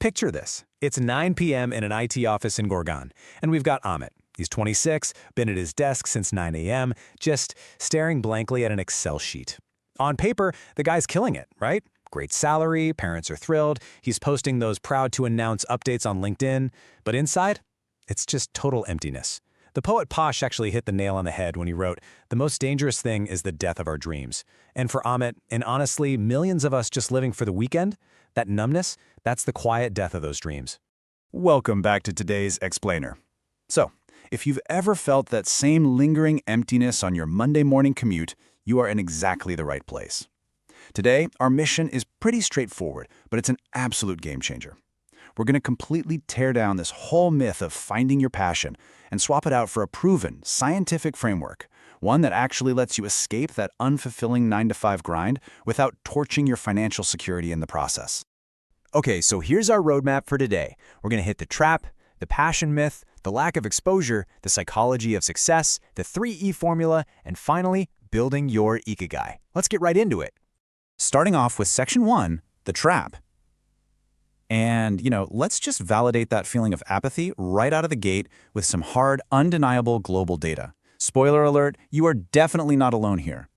Picture this. It's 9 p.m. in an IT office in Gorgon, and we've got Amit. He's 26, been at his desk since 9 a.m., just staring blankly at an Excel sheet. On paper, the guy's killing it, right? Great salary, parents are thrilled, he's posting those proud-to-announce updates on LinkedIn. But inside, it's just total emptiness. The poet Posh actually hit the nail on the head when he wrote, "The most dangerous thing is the death of our dreams." And for Amit, and honestly, millions of us just living for the weekend, that numbness, that's the quiet death of those dreams. Welcome back to today's Explainer. So, if you've ever felt that same lingering emptiness on your Monday morning commute, you are in exactly the right place. Today, our mission is pretty straightforward, but it's an absolute game changer. We're going to completely tear down this whole myth of finding your passion and swap it out for a proven, scientific framework, one that actually lets you escape that unfulfilling 9-to-5 grind without torching your financial security in the process. Okay, so here's our roadmap for today. We're going to hit the trap, the passion myth, the lack of exposure, the psychology of success, the 3E formula, and finally, building your ikigai. Let's get right into it. Starting off with Section 1, the trap. And, let's just validate that feeling of apathy right out of the gate with some hard, undeniable global data. Spoiler alert, you are definitely not alone here.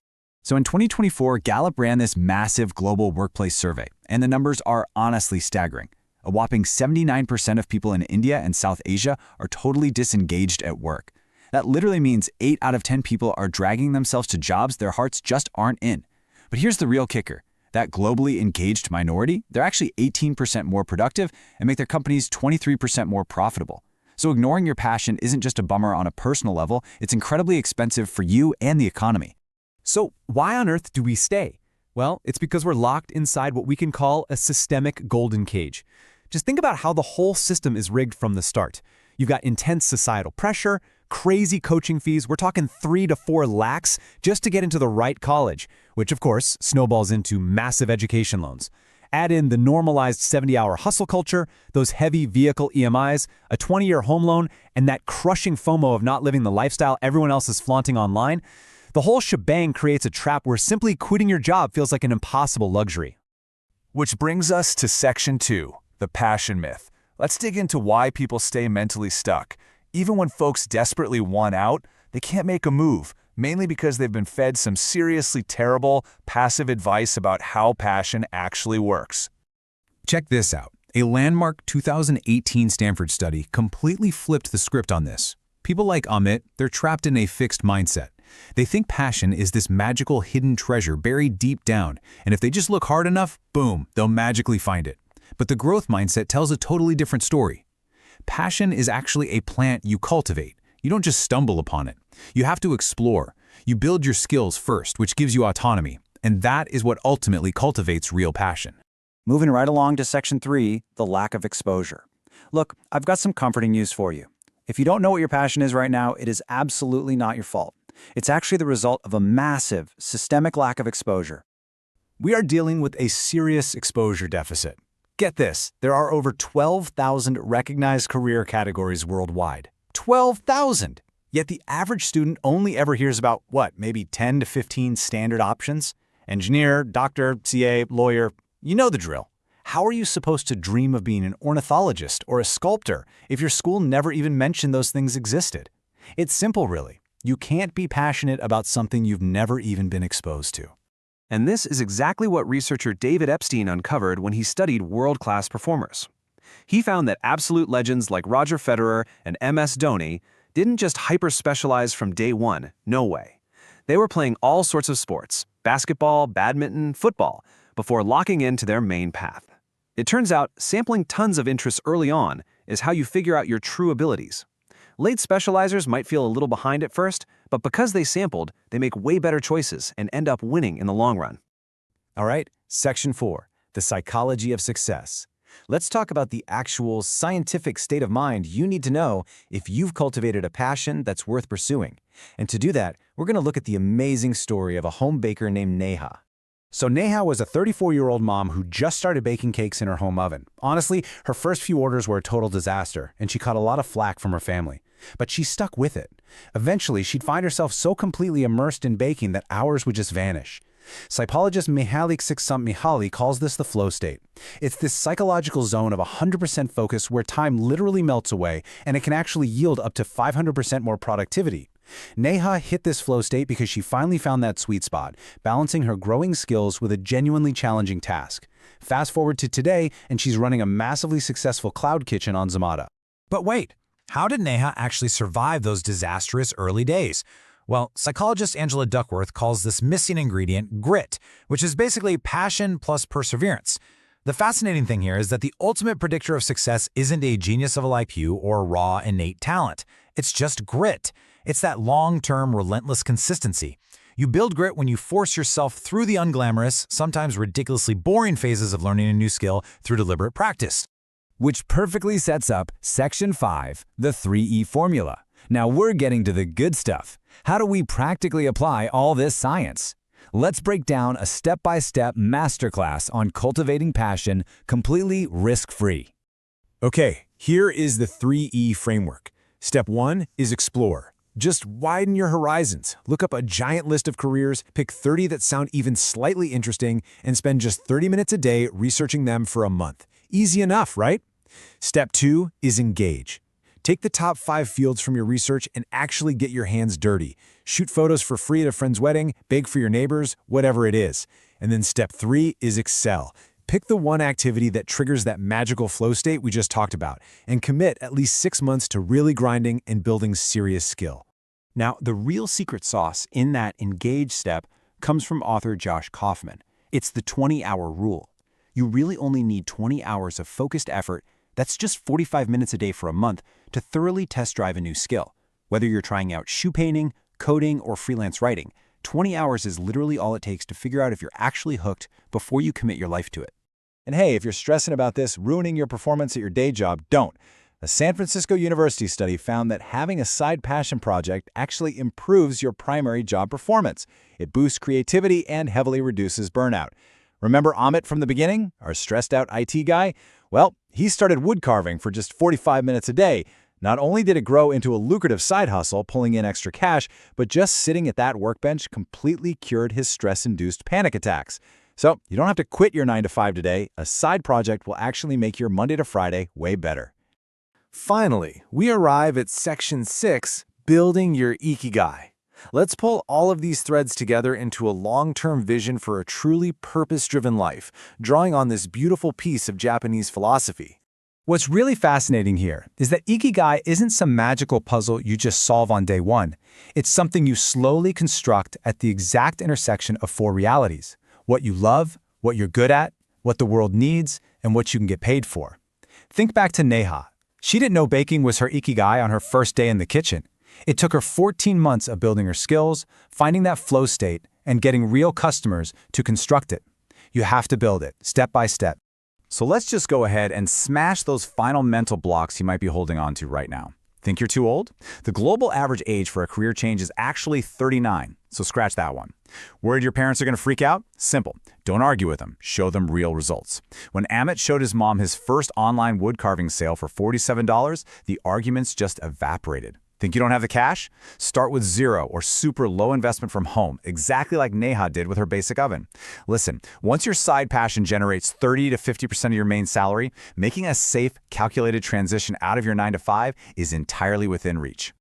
So in 2024, Gallup ran this massive global workplace survey, and the numbers are honestly staggering. A whopping 79% of people in India and South Asia are totally disengaged at work. That literally means 8 out of 10 people are dragging themselves to jobs their hearts just aren't in. But here's the real kicker. That globally engaged minority, they're actually 18% more productive and make their companies 23% more profitable. So ignoring your passion isn't just a bummer on a personal level, it's incredibly expensive for you and the economy. So why on earth do we stay? Well, it's because we're locked inside what we can call a systemic golden cage. Just think about how the whole system is rigged from the start. You've got intense societal pressure, crazy coaching fees. We're talking 3 to 4 lakhs just to get into the right college, which of course snowballs into massive education loans. Add in the normalized 70-hour hustle culture, those heavy vehicle EMIs, a 20-year home loan, and that crushing FOMO of not living the lifestyle everyone else is flaunting online. The whole shebang creates a trap where simply quitting your job feels like an impossible luxury. Which brings us to Section 2, the passion myth. Let's dig into why people stay mentally stuck. Even when folks desperately want out, they can't make a move, mainly because they've been fed some seriously terrible, passive advice about how passion actually works. Check this out. A landmark 2018 Stanford study completely flipped the script on this. People like Amit, they're trapped in a fixed mindset. They think passion is this magical hidden treasure buried deep down, and if they just look hard enough, boom, they'll magically find it. But the growth mindset tells a totally different story. Passion is actually a plant you cultivate. You don't just stumble upon it. You have to explore. You build your skills first, which gives you autonomy. And that is what ultimately cultivates real passion. Moving right along to Section 3, the lack of exposure. Look, I've got some comforting news for you. If you don't know what your passion is right now, it is absolutely not your fault. It's actually the result of a massive, systemic lack of exposure. We are dealing with a serious exposure deficit. Get this, there are over 12,000 recognized career categories worldwide. 12,000! Yet the average student only ever hears about, maybe 10 to 15 standard options? Engineer, doctor, CA, lawyer, you know the drill. How are you supposed to dream of being an ornithologist or a sculptor if your school never even mentioned those things existed? It's simple, really. You can't be passionate about something you've never even been exposed to. And this is exactly what researcher David Epstein uncovered when he studied world-class performers. He found that absolute legends like Roger Federer and MS Dhoni didn't just hyper-specialize from day one, no way. They were playing all sorts of sports, basketball, badminton, football, before locking into their main path. It turns out sampling tons of interests early on is how you figure out your true abilities. Late specializers might feel a little behind at first, but because they sampled, they make way better choices and end up winning in the long run. All right, Section 4, the psychology of success. Let's talk about the actual scientific state of mind you need to know if you've cultivated a passion that's worth pursuing. And to do that, we're going to look at the amazing story of a home baker named Neha. So Neha was a 34-year-old mom who just started baking cakes in her home oven. Honestly, her first few orders were a total disaster, and she caught a lot of flack from her family. But she stuck with it. Eventually, she'd find herself so completely immersed in baking that hours would just vanish. Psychologist Mihaly Csikszentmihalyi calls this the flow state. It's this psychological zone of 100% focus where time literally melts away, and it can actually yield up to 500% more productivity. Neha hit this flow state because she finally found that sweet spot, balancing her growing skills with a genuinely challenging task. Fast forward to today, and she's running a massively successful cloud kitchen on Zomato. But wait, how did Neha actually survive those disastrous early days? Well, psychologist Angela Duckworth calls this missing ingredient grit, which is basically passion plus perseverance. The fascinating thing here is that the ultimate predictor of success isn't a genius of a IQ or raw innate talent. It's just grit. It's that long-term, relentless consistency. You build grit when you force yourself through the unglamorous, sometimes ridiculously boring phases of learning a new skill through deliberate practice. Which perfectly sets up Section 5, the 3E formula. Now we're getting to the good stuff. How do we practically apply all this science? Let's break down a step-by-step masterclass on cultivating passion completely risk-free. Okay, here is the 3E framework. Step 1 is explore. Just widen your horizons. Look up a giant list of careers, pick 30 that sound even slightly interesting, and spend just 30 minutes a day researching them for a month. Easy enough, right? Step 2 is engage. Take the top 5 fields from your research and actually get your hands dirty. Shoot photos for free at a friend's wedding, bake for your neighbors, whatever it is. And then step 3 is excel. Pick the one activity that triggers that magical flow state we just talked about, and commit at least 6 months to really grinding and building serious skill. Now, the real secret sauce in that engage step comes from author Josh Kaufman. It's the 20-hour rule. You really only need 20 hours of focused effort, that's just 45 minutes a day for a month, to thoroughly test drive a new skill. Whether you're trying out shoe painting, coding, or freelance writing, 20 hours is literally all it takes to figure out if you're actually hooked before you commit your life to it. And hey, if you're stressing about this ruining your performance at your day job, don't. A San Francisco University study found that having a side passion project actually improves your primary job performance. It boosts creativity and heavily reduces burnout. Remember Amit from the beginning, our stressed-out IT guy? Well, he started wood carving for just 45 minutes a day. Not only did it grow into a lucrative side hustle, pulling in extra cash, but just sitting at that workbench completely cured his stress-induced panic attacks. So you don't have to quit your 9-to-5 today. A side project will actually make your Monday to Friday way better. Finally, we arrive at Section 6, building your ikigai. Let's pull all of these threads together into a long-term vision for a truly purpose-driven life, drawing on this beautiful piece of Japanese philosophy. What's really fascinating here is that Ikigai isn't some magical puzzle you just solve on day one. It's something you slowly construct at the exact intersection of 4 realities: what you love, what you're good at, what the world needs, and what you can get paid for. Think back to Neha. She didn't know baking was her Ikigai on her first day in the kitchen. It took her 14 months of building her skills, finding that flow state, and getting real customers to construct it. You have to build it, step by step. So let's just go ahead and smash those final mental blocks you might be holding on to right now. Think you're too old? The global average age for a career change is actually 39, so scratch that one. Worried your parents are going to freak out? Simple. Don't argue with them. Show them real results. When Amit showed his mom his first online wood carving sale for $47, the arguments just evaporated. Think you don't have the cash? Start with 0 or super low investment from home, exactly like Neha did with her basic oven. Listen, once your side passion generates 30 to 50% of your main salary, making a safe, calculated transition out of your 9-to-5 is entirely within reach.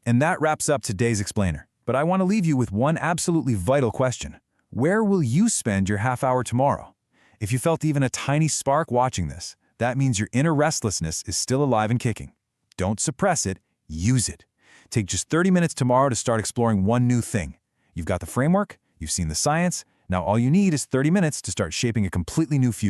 And that wraps up today's explainer. But I want to leave you with one absolutely vital question. Where will you spend your half hour tomorrow? If you felt even a tiny spark watching this, that means your inner restlessness is still alive and kicking. Don't suppress it. Use it. Take just 30 minutes tomorrow to start exploring one new thing. You've got the framework, you've seen the science, now all you need is 30 minutes to start shaping a completely new future.